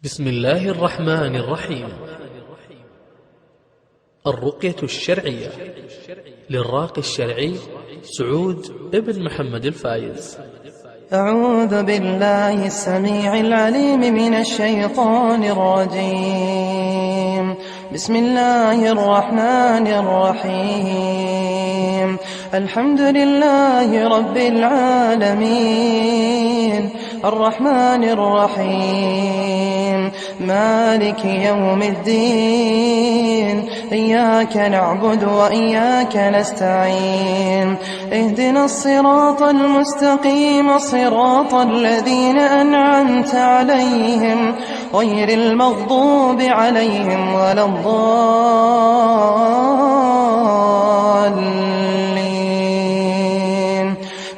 بسم الله الرحمن الرحيم. الرقية الشرعية للراقي الشرعي سعود ابن محمد الفايز. أعوذ بالله السميع العليم من الشيطان الرجيم. بسم الله الرحمن الرحيم. الحمد لله رب العالمين، الرحمن الرحيم، مالك يوم الدين، إياك نعبد وإياك نستعين، اهدنا الصراط المستقيم، صراط الذين أنعمت عليهم غير المغضوب عليهم ولا الضالين.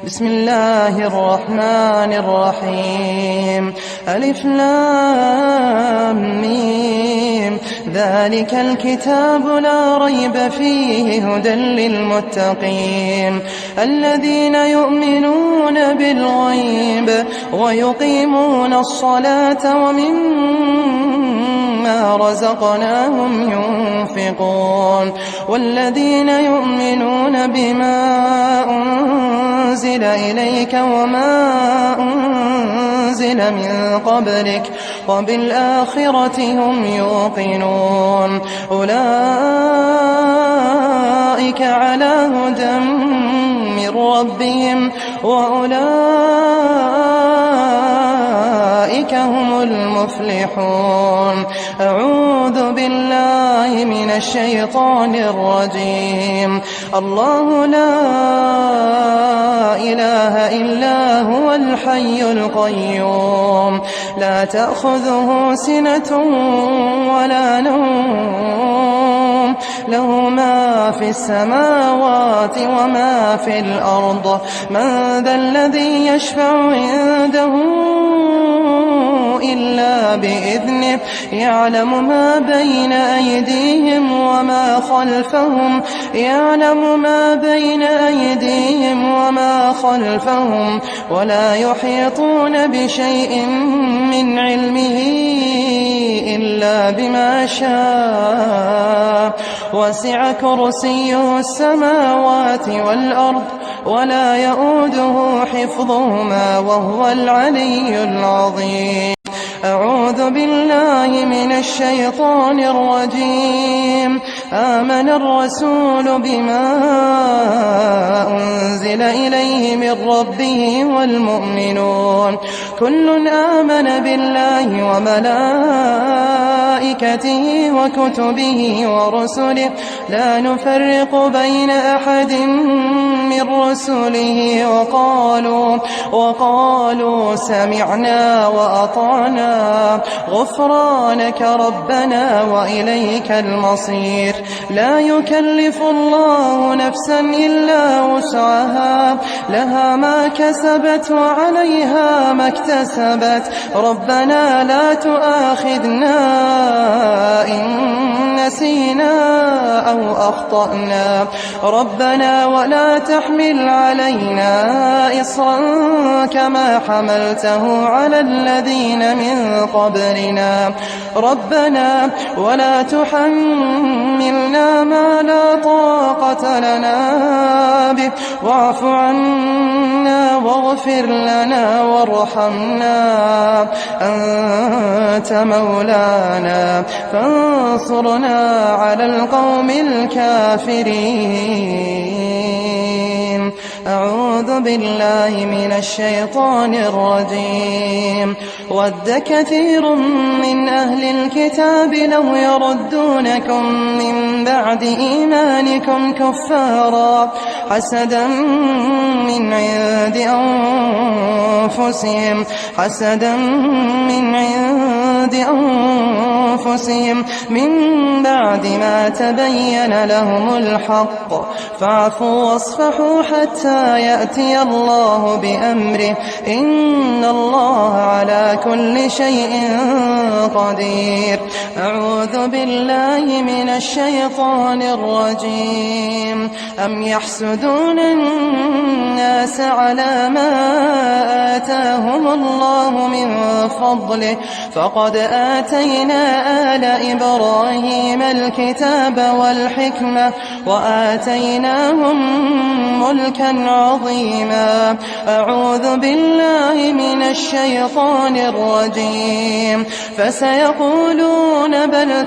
بسم الله الرحمن الرحيم. ألف لام ميم، ذلك الكتاب لا ريب فيه هدى للمتقين الذين يؤمنون بالغيب ويقيمون الصلاة ومما رزقناهم ينفقون والذين يؤمنون بما أنزل إليك وما أنزل من قبلك وبالآخرة هم يوقنون أولئك على هدى من ربهم وأولئك هم المفلحون. أعوذ بالله من الشيطان الرجيم. الله لا إله إلا هو الحي القيوم، لا تأخذه سنة ولا نوم، له ما في السماوات وما في الأرض. من ذا الذي يشفع عنده إلا بإذنه، يعلم ما بين أيديهم وما خلفهم، وما خلفهم، ولا يحيطون بشيء من علمه إلا بما شاء. وسع كرسيه السماوات والأرض ولا يؤوده حفظهما وهو العلي العظيم. أعوذ بالله من الشيطان الرجيم. آمن الرسول بما أنزل إليه من ربه والمؤمنون كل آمن بالله وملائكته وكتبه ورسله لا نفرق بين أحد من رسله وقالوا سمعنا وأطعنا غفرانك ربنا وإليك المصير. لا يكلف الله نفسا إلا وسعها، لها ما كسبت وعليها ما اكتسبت. ربنا لا تؤاخذنا إن نسينا أو أخطأنا، ربنا ولا تحمل علينا إصرا كما حملته على الذين من قبلنا، ربنا ولا تحملنا ما لا طاقة لنا به، واعف عنا واغفر لنا وارحمنا، أنت مولانا فانصرنا على القوم الكافرين. أعوذ بالله من الشيطان الرجيم. ود كثير من أهل الكتاب لو يردونكم من بعد إيمانكم كفارا حسدا من عند أنفسهم من بعد ما تبين لهم الحق فاعفوا واصفحوا حتى يأتي الله بأمره إن الله على كل شيء قدير. أعوذ بالله من الشيطان الرجيم. أم يحسدون الناس على ما آتاهم الله من فضله فقد آتينا آل إبراهيم الكتاب والحكمة وآتيناهم ملكا عظيما. أعوذ بالله من الشيطان الرجيم. فسيقولون بل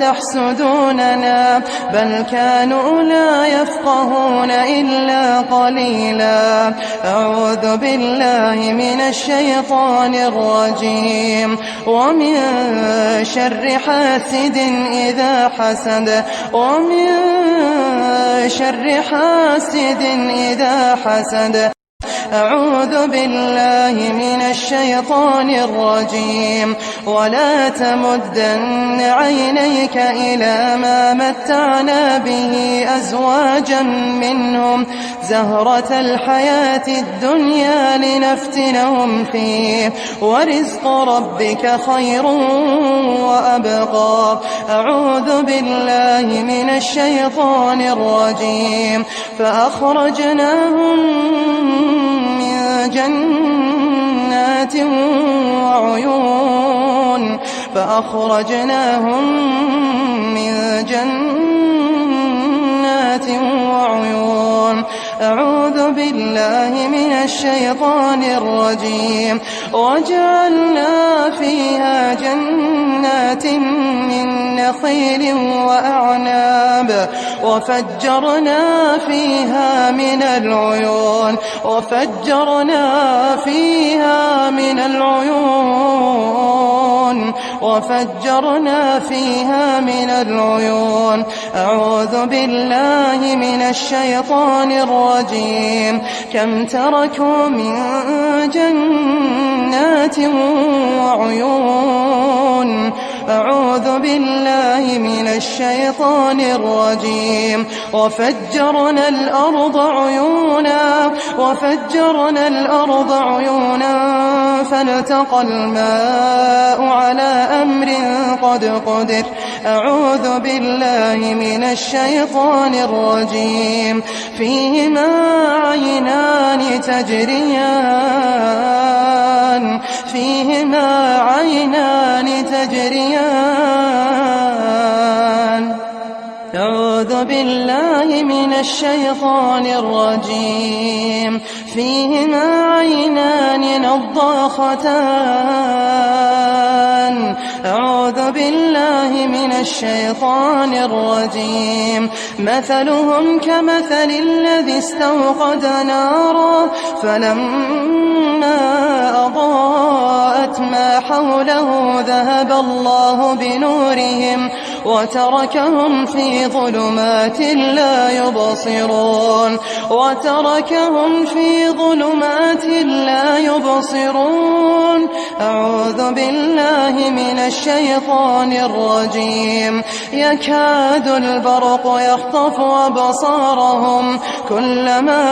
تحسدوننا بل كانوا لا يفقهون إلا قليلا. أعوذ بالله من الشيطان الرجيم. ومن شر حاسد إذا حسد أعوذ بالله من الشيطان الرجيم. ولا تمدن عينيك إلى ما متعنا به أزواجا منهم زهرة الحياة الدنيا لنفتنهم فيه ورزق ربك خير وأبقى. أعوذ بالله من الشيطان الرجيم. فأخرجناهم من جنات وعيون. أعوذ بالله من الشيطان الرجيم. وجعلنا فيها جنات من نخيل وأعناب وفجرنا فيها من العيون أعوذ بالله من الشيطان الرجيم. كم تركوا من جنات وعيون. أعوذ بالله من الشيطان الرجيم. وفجرنا الأرض عيونا فالتقى الماء على أمر قد قدر. أعوذ بالله من الشيطان الرجيم. فيهما عينان تجريان. أعوذ بالله من الشيطان الرجيم. فيهما عينان نضاختان. أعوذ بالله من الشيطان الرجيم. مثلهم كمثل الذي استوقد نارا فلما أضاءت ما حوله ذهب الله بنورهم وتركهم في ظلمات لا يبصرون. أعوذ بالله من الشيطان الرجيم. يكاد البرق يخطف أبصارهم كلما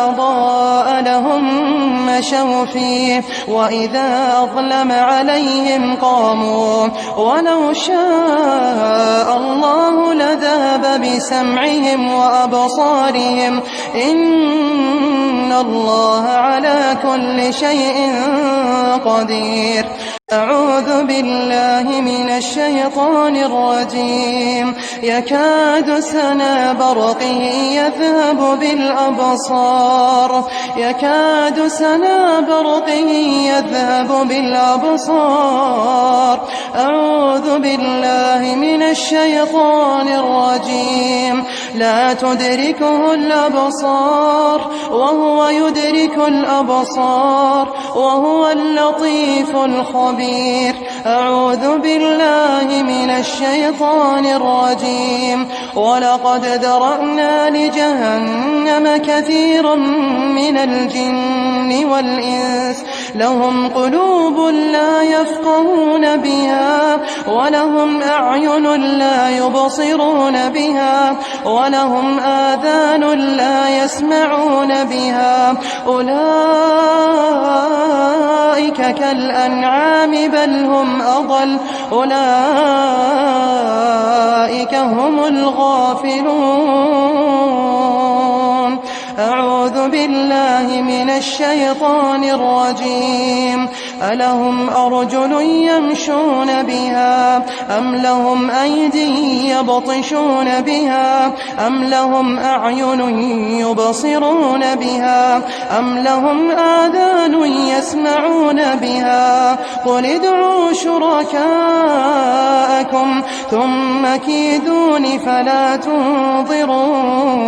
أضاء لهم مشوا فيه وإذا أظلم عليهم قاموا. ولو شاء الله لذهب بسمعهم وأبصارهم إن الله على كل شيء قدير. أعوذ بالله من الشيطان الرجيم. يكاد سنا برقه يذهب بالأبصار. أعوذ بالله من الشيطان الرجيم. لا تدركه الأبصار وهو يدرك الأبصار وهو اللطيف الخبير. أعوذ بالله من الشيطان الرجيم. ولقد ذرأنا لجهنم كثيرا من الجن والإنس لهم قلوب لا يفقهون بها ولهم أعين لا يبصرون بها ولهم آذان لا يسمعون بها أولئك كالأنعام بل هم أضل أولئك هم الغافلون أعوذ بالله من الشيطان الرجيم ألهم أرجل يمشون بها أم لهم أيدي يبطشون بها أم لهم أعين يبصرون بها أم لهم آذان يسمعون بها قل ادعوا شركاءكم ثم كيدون فلا تنظرون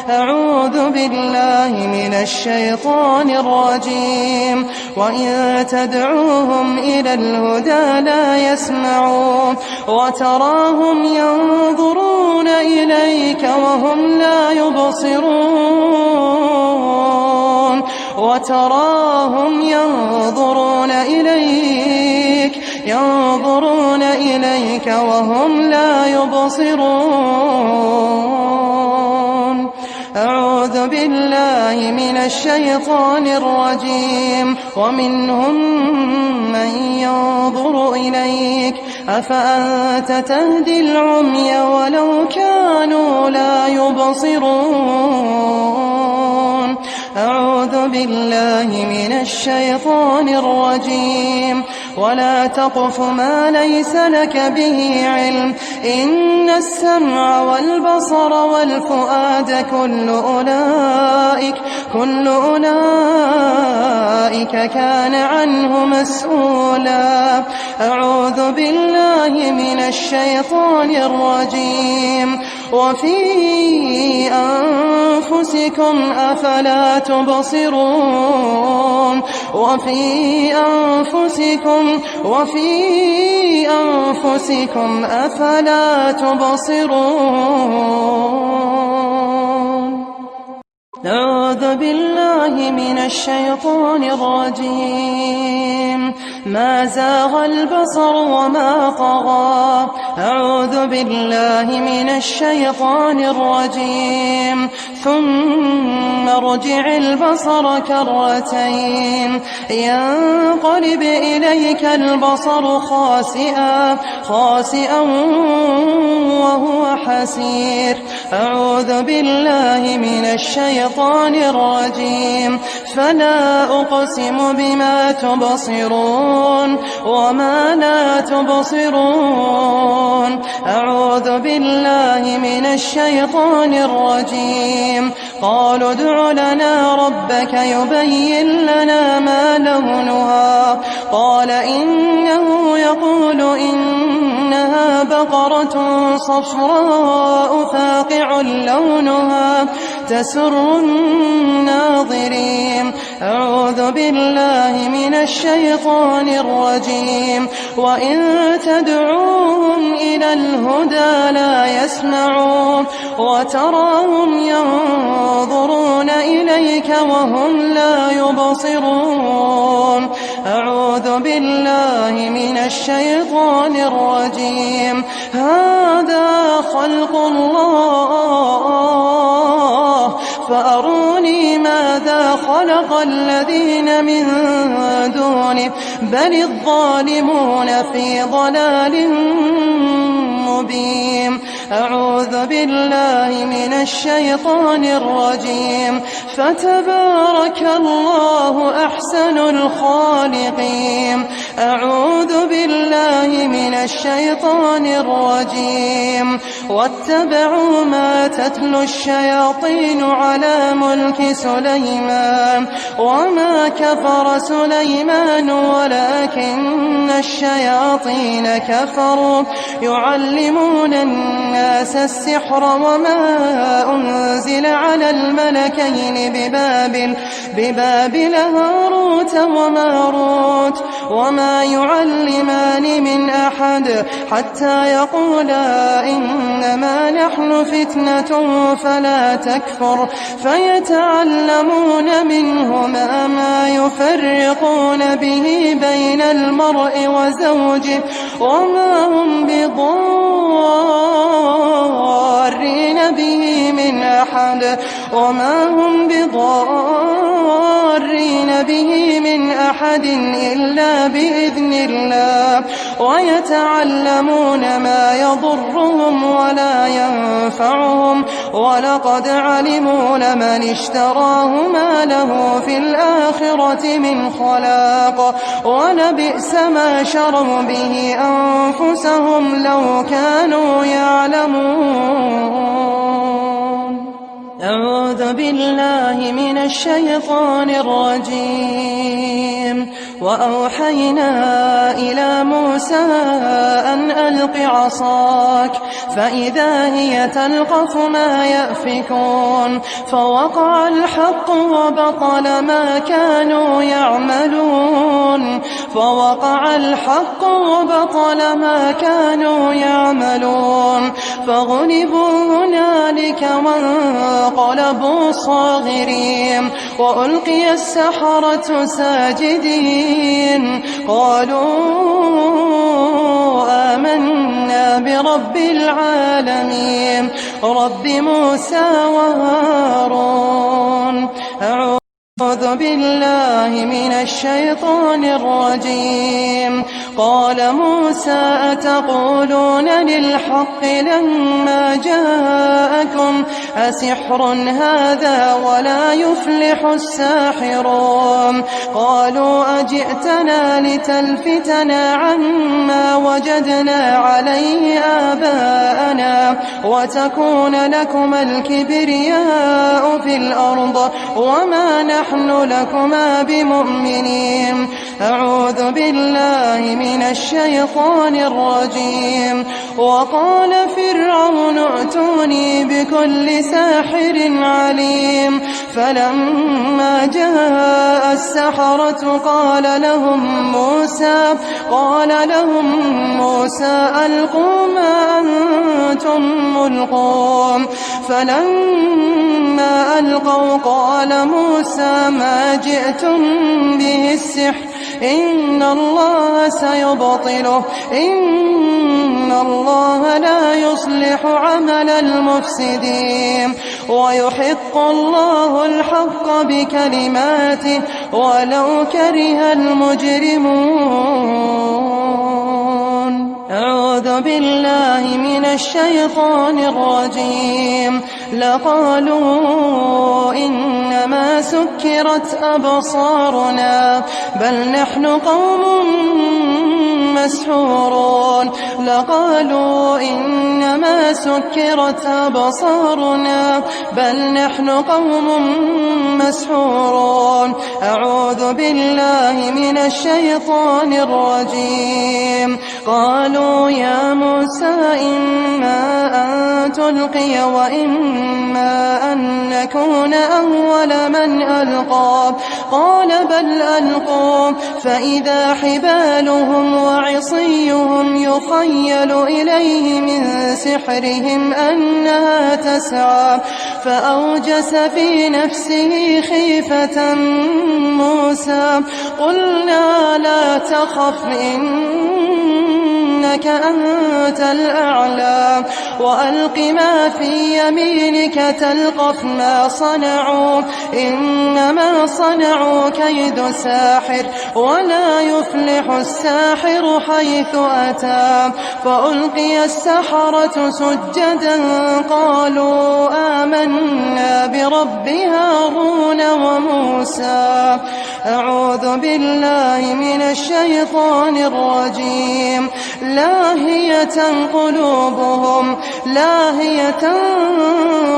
أعوذ بالله من الشيطان الرجيم وإن تدعوهم إلى الهدى لا يسمعون وتراهم ينظرون إليك وهم لا يبصرون وتراهم ينظرون إليك وهم لا يبصرون أعوذ بالله من الشيطان الرجيم ومنهم من ينظر إليك أفأنت تهدي العمي ولو كانوا لا يبصرون أعوذ بالله من الشيطان الرجيم ولا تقف ما ليس لك به علم إن السمع والبصر والفؤاد كل أولئك كان عنه مسؤولا أعوذ بالله من الشيطان الرجيم وفي أنفسكم أفلا تبصرون وفي أنفسكم أفلا تبصرون أعوذ بالله من الشيطان الرجيم ما زاغ البصر وما طغى أعوذ بالله من الشيطان الرجيم ثم ارجع البصر كرتين ينقلب إليك البصر خاسئا وهو حسير أعوذ بالله من الشيطان الرجيم فلا أقسم بما تبصرون وما لا تبصرون أعوذ بالله من الشيطان الرجيم قالوا ادع لنا ربك يبين لنا ما لونها قال إنه يقول إنها بقرة صفراء فاقع لونها تسر الناظرين أعوذ بالله من الشيطان الرجيم وإن تدعوهم إلى الهدى لا يسمعون وتراهم ينظرون إليك وهم لا يبصرون أعوذ بالله من الشيطان الرجيم هذا خلق الله فأروني ماذا خلق الذين من دونه بل الظالمون في ضلال مبين أعوذ بالله من الشيطان الرجيم فتبارك الله أحسن الخالقين أعوذ بالله من الشيطان الرجيم واتبعوا ما تتلو الشياطين على ملك سليمان وما كفر سليمان ولكن الشياطين كفروا يعلمون الناس السحر وما أنزل على الملكين ببابل هاروت وماروت وما يعلمان من أحد حتى يقولا إنما نحن فتنة فلا تكفر فيتعلمون منهما ما يفرقون به بين المرء وزوجه وما هم بضارين به من أحد إلا بإذن الله ويتعلمون ما يضرهم ولا ينفعهم ولقد علموا لمن اشتراه ما له في الآخرة من خلاق ولبئس ما شروا به أنفسهم لو كانوا يعلمون. أعوذ بالله من الشيطان الرجيم. وأوحينا إلى موسى أن ألق عصاك فإذا هي تلقف ما يأفكون فوقع الحق وبطل ما كانوا يعملون فغلبوا هنالك وانقلبوا صاغرين وألقي السحرة ساجدين قالوا آمنا برب العالمين رب موسى وهارون. أعوذ بالله من الشيطان الرجيم. قال موسى أتقولون للحق لما جاءكم أسحر هذا ولا يفلح الساحرون قالوا أجئتنا لتلفتنا عما وجدنا عليه آباءنا وتكون لكما الكبرياء في الأرض وما نحن لكما بمؤمنين. أعوذ بالله من الشيطان الرجيم. وقال فرعون ائتوني بكل ساحر عليم فلما جاء السحرة قال لهم موسى ألقوا ما أنتم ملقون فلما ألقوا قال موسى ما جئتم به السحر إن الله سيبطله إن الله لا يصلح عمل المفسدين ويحق الله الحق بكلماته ولو كره المجرمون. أعوذ بالله من الشيطان الرجيم. لقالوا إنما سكرت أبصارنا بل نحن قوم مسحورون لقالوا إنما سكرت أبصارنا بل نحن قوم مسحورون. أعوذ بالله من الشيطان الرجيم. قالوا يا موسى إما أن تلقي وإما أن نكون أول من ألقى قال بل ألقوا فإذا حبالهم وعصيهم يخيل إليه من سحرهم أنها تسعى فأوجس في نفسه خيفة موسى قلنا لا تخف إنك أنت الأعلى وألق ما في يمينك تلقف ما صنعوا إنما صنعوا كيد ساحر ولا يفلح الساحر حيث أتى فألقي السحرة سجدا قالوا آمنا برب هارون وموسى. أعوذ بالله من الشيطان الرجيم. لاهية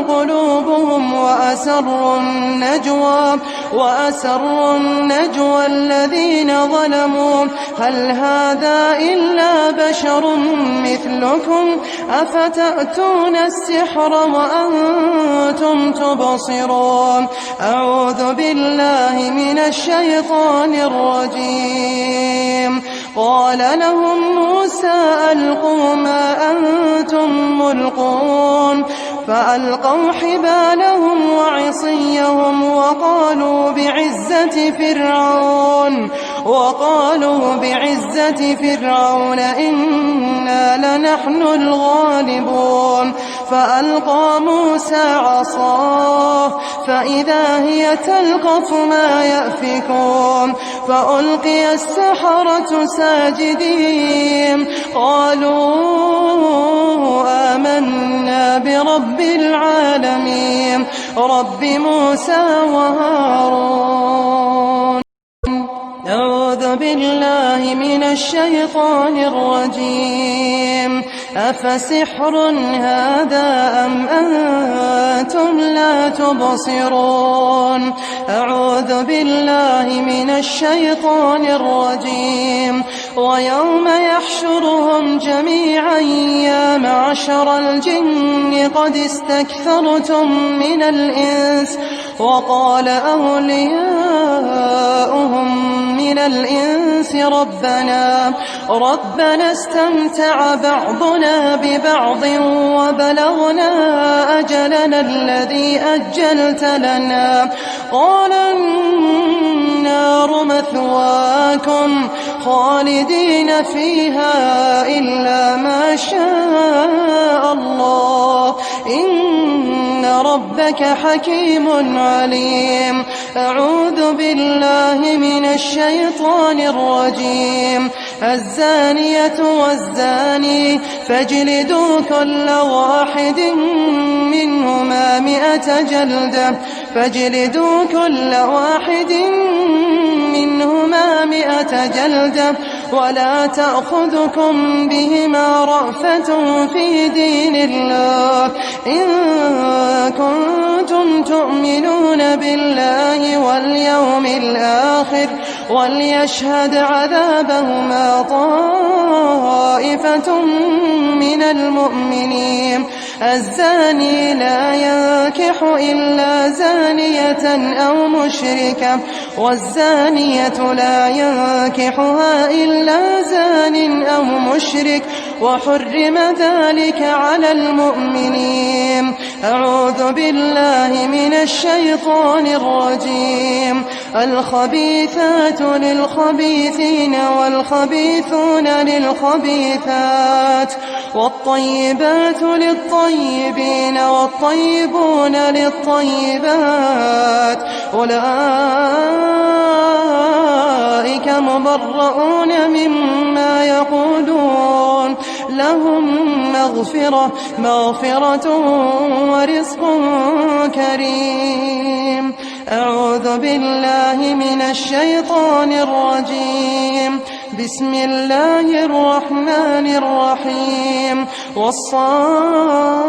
قلوبهم وأسروا النجوى الذين ظلموا هل هذا إلا بشر مثلكم أفتأتون السحر وأنتم تبصرون. أعوذ بالله من الشيطان الرجيم. قال لهم موسى ألقوا ما أنتم ملقون فألقوا حبالهم وعصيهم وقالوا بعزة فرعون إنا لنحن الغالبون فألقى موسى عصاه فإذا هي تلقف ما يأفكون فألقي السحرة ساجدين قالوا آمنا برب العالمين رب موسى وهارون. أعوذ بالله من الشيطان الرجيم. أفسحر هذا أم أنتم لا تبصرون. أعوذ بالله من الشيطان الرجيم. ويوم يحشرهم جميعا يا معشر الجن قد استكثرتم من الإنس وقال أولياؤهم من الإنس ربنا استمتع بعضنا ببعض وبلغنا أجلنا الذي أجلت لنا قال النار مثواكم خالدين فيها إلا ما شاء الله إن ربك حكيم عليم. أعوذ بالله من الشيطان الرجيم. الزانية والزاني فاجلدوا كل واحد منهما 100 جلدة ولا تأخذكم بهما رأفة في دين الله إن كنتم تؤمنون بالله واليوم الآخر وليشهد عذابهما طائفة من المؤمنين. الزاني لا ينكح إلا زانية أو مشركة والزانية لا ينكحها إلا زان أو مشرك وحرم ذلك على المؤمنين. أعوذ بالله من الشيطان الرجيم. الخبيثات للخبيثين والخبيثون للخبيثات والطيبات للطيبين والطيبون للطيبات أولئك مبرؤون مما يقولون لهم مغفرة ورزق كريم. أعوذ بالله من الشيطان الرجيم. بسم الله الرحمن الرحيم. والصافات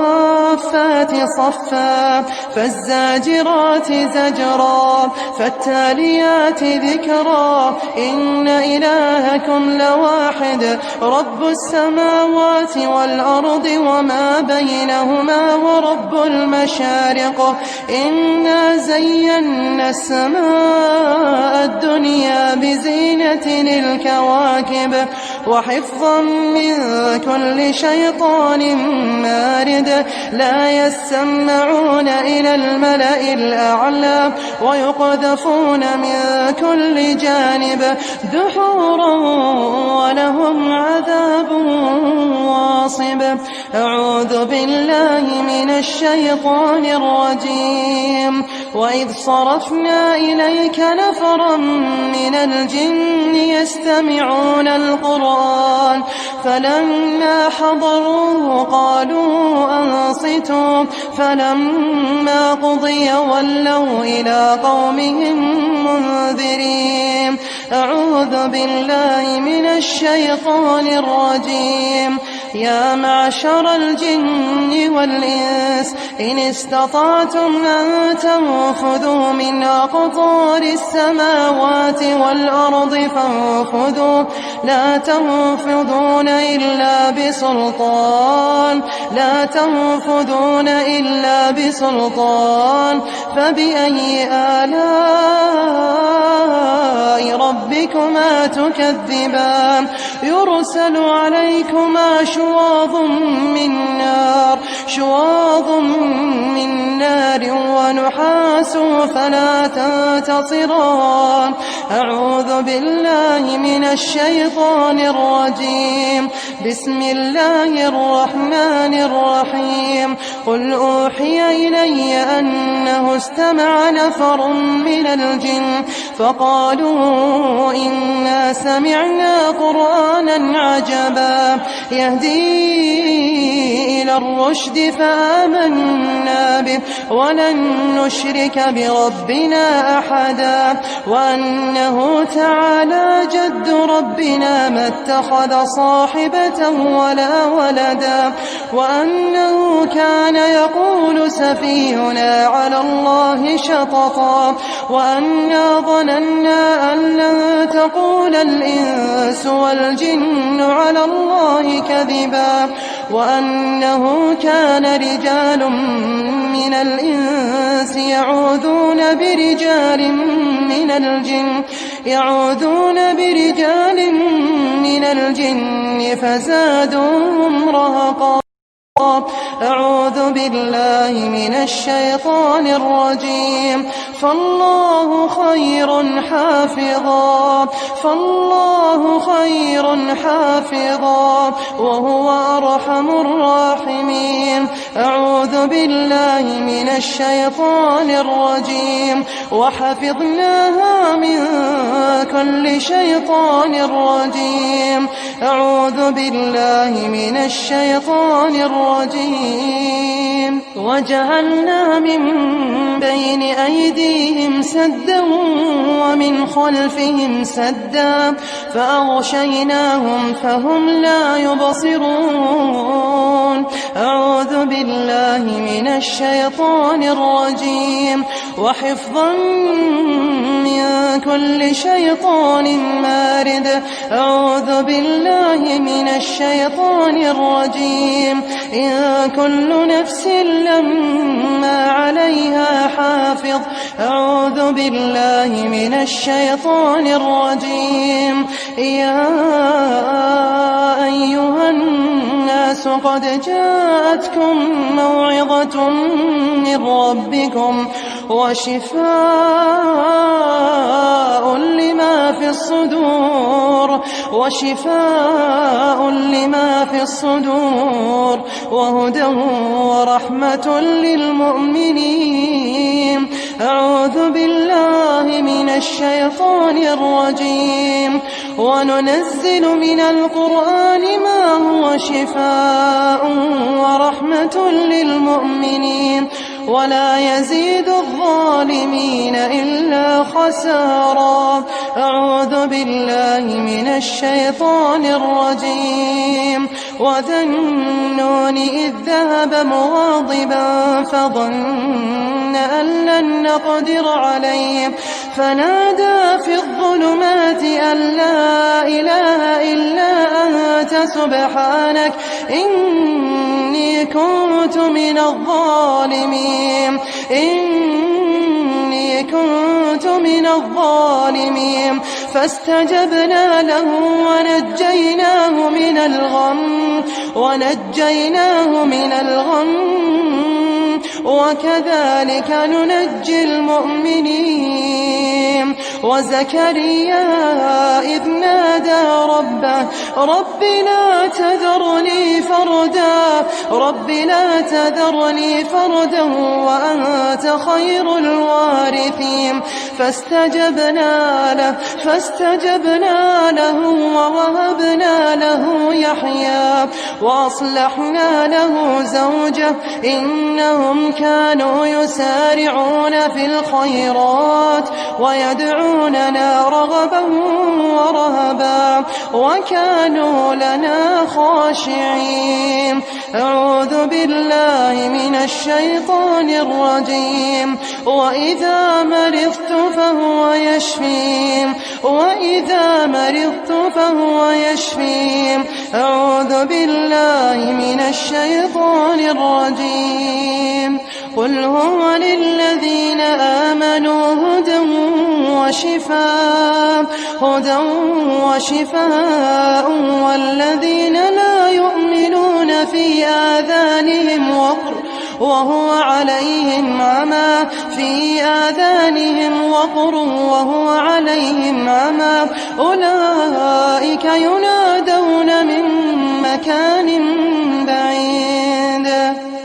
صفا فالزاجرات زجرا فالتاليات ذكرا إن إلهكم لواحد رب السماوات والأرض وما بينهما ورب المشارق إنا زينا السماء الدنيا بزينة الكواكب وحفظا من كل شيطان مارد لا يسمعون إلى الملأ الأعلى ويقذفون من كل جانب دحورا ولهم عذاب واصب. أعوذ بالله من الشيطان الرجيم. وإذ صرفنا إليك نفرا من الجن يستمعون القرآن فلما حضروه قالوا أنصتوا فلما قضي ولوا إلى قومهم منذرين. أعوذ بالله من الشيطان الرجيم. يا معشر الجن والإنس إن استطعتم أن تنفذوا من أقطار السماوات والأرض فانفذوا لا تنفذون إلا بسلطان فبأي آلاء ربكم ربكما تكذبان يرسل عليكما شواظ من نار ونحاس فلا تنتصران أعوذ بالله من الشيطان الرجيم بسم الله الرحمن الرحيم قل أوحي إلي أنه استمع نفر من الجن فقالوا إنا سمعنا قرآنا عجبا يهدي إلى الرشد فآمنا به ولن نشرك بربنا أحدا وأنه تعالى جد ربنا ما اتخذ صاحبة ولا ولدا وأنه كان يقول سفيهنا على الله شططا وأنا ظننا أن لن تقول الإنس والجن على الله كذبا وأنه كان رجال من الإنس يعوذون برجال من الجن فزادوهم رهقا أعوذ بالله من الشيطان الرجيم فالله خير حافظا وهو أرحم الراحمين أعوذ بالله من الشيطان الرجيم وحفظناها من كل شيطان رجيم أعوذ بالله من الشيطان الرجيم وجعلنا من بين أيديهم سدا ومن خلفهم سدا فأغشيناهم فهم لا يبصرون أعوذ بالله من الشيطان الرجيم وحفظا من كل شيطان مارد أعوذ بالله من الشيطان الرجيم إن كل نفس لما عليها حافظ أعوذ بالله من الشيطان الرجيم يا أيها الناس قد جاءتكم موعظة من ربكم وشفاء لما في الصدور وهدى ورحمة للمؤمنين أعوذ بالله من الشيطان الرجيم وننزل من القرآن ما هو شفاء ورحمة للمؤمنين ولا يزيد الظالمين إلا خسارا أعوذ بالله من الشيطان الرجيم وذا النون إذ ذهب مغاضبا فظن أن لن نقدر عليه فنادى في الظلمات أن لا إله إلا أنت سبحانك إني كنت من الظالمين فاستجبنا له ونجيناه من الغم وكذلك ننجي المؤمنين وزكريا إذ نادى ربه رب لا تذرني فردا وأنت خير الوارثين فاستجبنا له ووهبنا له يحيى وأصلحنا له زوجه إنهم كانوا يسارعون في الخيرات ويدعوننا رغبا ورهبا وكانوا لنا خاشعين أعوذ بالله من الشيطان الرجيم وإذا مرضت فهو يشفين أعوذ بالله من الشيطان الرجيم قل هو للذين آمنوا هدى وشفاء والذين لا يؤمنون في آذانهم وقر وهو عليهم عمى أولئك ينادون من مكان بعيد.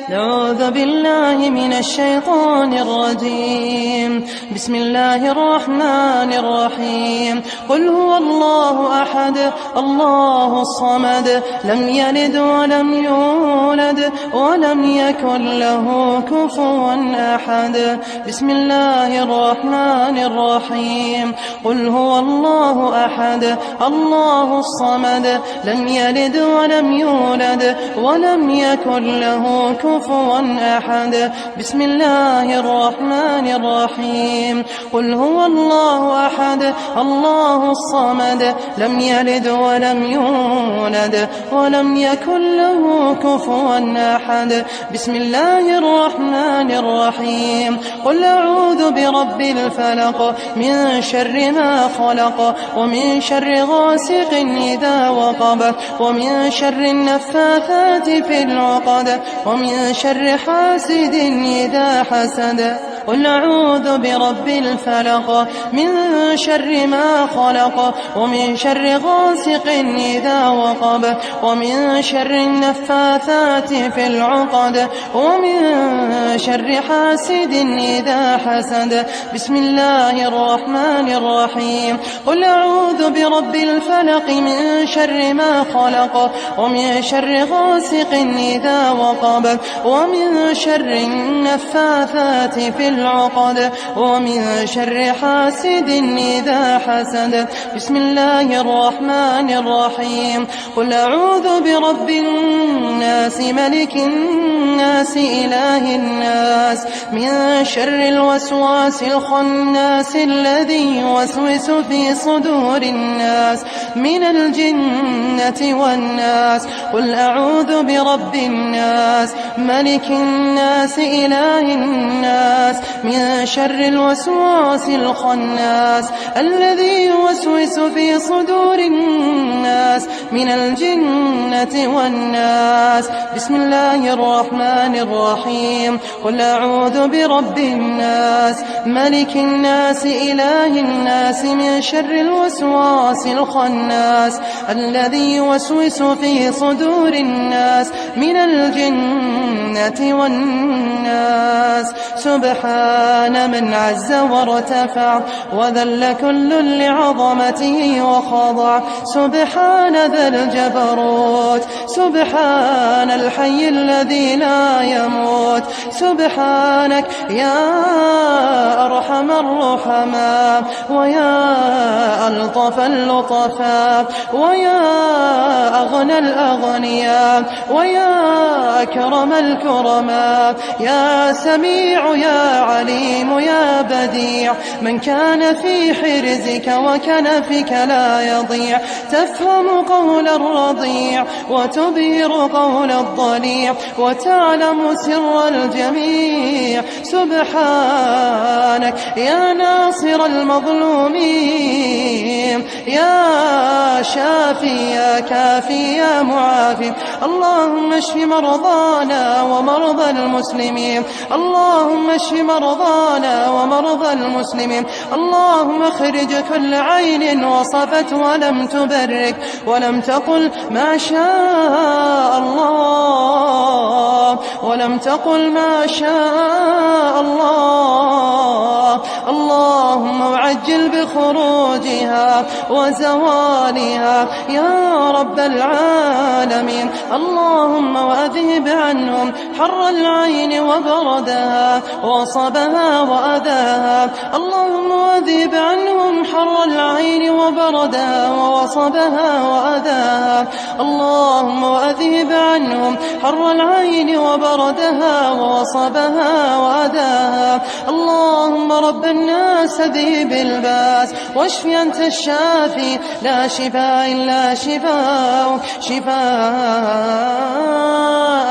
نعوذ بالله من الشيطان الرجيم. بسم الله الرحمن الرحيم. قل هو الله أحد الله الصمد لم يلد ولم يولد ولم يكن له كفوا أحد. بسم الله الرحمن الرحيم. قل هو الله أحد الله الصمد لم يلد ولم يولد ولم يكن له كفوا أحد. بسم الله الرحمن الرحيم. قل هو الله أحد الله الصمد لم يلد ولم يولد ولم يكن له كفوا أحد. بسم الله الرحمن الرحيم. قل أعوذ برب الفلق من شر ما خلق ومن شر غاسق إذا وقب ومن شر النفاثات في العقد ومن شر حاسد إذا حسد. قل أعوذ برب الفلق من شر ما خلق ومن شر غاسق إذا وقب ومن شر النفاثات في العقد ومن شر حاسد إذا حسد. بسم الله الرحمن الرحيم. قل أعوذ برب الفلق من شر ما خلق ومن شر غاسق إذا وقب ومن شر النفاثات في العقد ومن شر حاسد إذا حسد. بسم الله الرحمن الرحيم. قل أعوذ برب الناس ملك الناس إله الناس من شر الوسواس الخناس الذي يوسوس في صدور الناس من الجنة والناس. قل أعوذ برب الناس ملك الناس إله الناس من شر الوسواس الخناس الذي يوسوس في صدور الناس من الجنة والناس. بسم الله الرحمن الرحيم. قل أعوذ برب الناس ملك الناس إله الناس من شر الوسواس الخناس الذي يوسوس في صدور الناس من الجنة والناس. سبحان من عز وارتفع وذل كل لعظمته وخضع. سبحان ذا الجبروت سبحان الحي الذي لا يموت. سبحانك يا أرحم الرحماء ويا ألطف اللطفاء ويا أغنى الأغنياء ويا أكرم الكرماء. يا سميع يا عليم يا بديع من كان في حرزك وكنفك لا يضيع. تفهم قول الرضيع وتبهر قول الضليع وتعلم سر الجميع. سبحانك يا ناصر المظلومين يا شافي يا كافي يا معافي. اللهم اشف مرضانا ومرضى المسلمين. اللهم اشف مرضانا ومرضى المسلمين. اللهم اخرج كل عين وصفت ولم تبرك ولم تقل ما شاء الله ولم تقل ما شاء الله. اللهم عجل بخروجها وزوالها يا رب العالمين. اللهم وأذهب عنهم حر العين وبردها وغصبها وأذاها. اللهم أذهب عنهم حر العين وبردها ووصبها وأذاها. اللهم أذهب عنهم حر العين وبردها ووصبها وأذاها. اللهم رب الناس ذهب الباس واشف أنت الشافي لا شفاء إلا شفاءك شفاء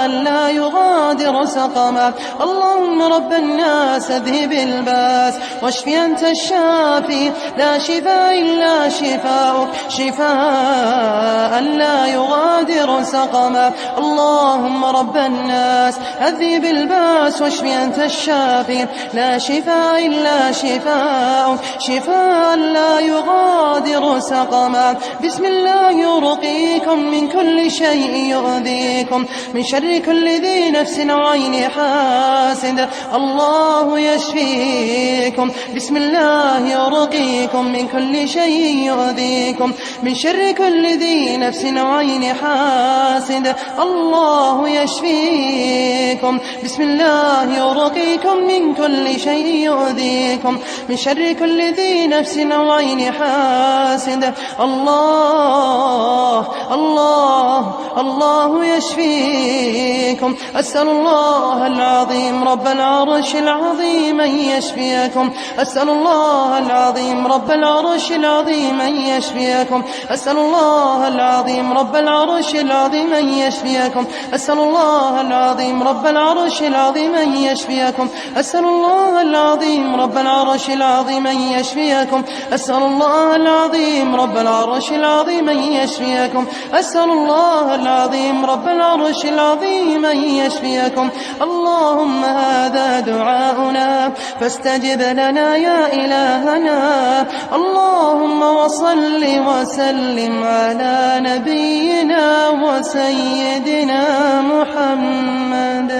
لا يغادر سقما. اللهم رب الناس اذهب الباس واشف أنت الشافي لا شفاء إلا شفاءك شفاء لا يغادر سقما. اللهم رب الناس اذهب الباس واشف أنت الشافي لا شفاء إلا شفاءك شفاء لا يغادر سقما. بسم الله يرقيكم من كل شيء يؤذيكم من شر كل ذي نفس وعين حاسد. الله يشفيكم. بسم الله يرقيكم من كل شيء يؤذيكم من شر كل ذي نفس وعين حاسد. الله يشفيكم. بسم الله يرقيكم من كل شيء يؤذيكم من شر كل ذي نفس وعين حاسد. الله الله الله يشفيكم. أسأل الله العظيم رب العرش العظيم أن يشفيكم. أسأل الله العظيم رب العرش العظيم أن يشفيكم. أسأل الله العظيم رب العرش العظيم أن يشفيكم. أسأل الله العظيم رب العرش العظيم أن يشفيكم. أسأل الله العظيم رب العرش العظيم أن يشفيكم. أسأل الله العظيم رب العرش العظيم أن يشفيكم. أسأل الله العظيم رب العرش العظيم أن يشفيكم. اللهم هذا دعاؤنا فاستجب لنا يا إلهنا. اللهم وصل وسلم على نبينا وسيدنا محمد.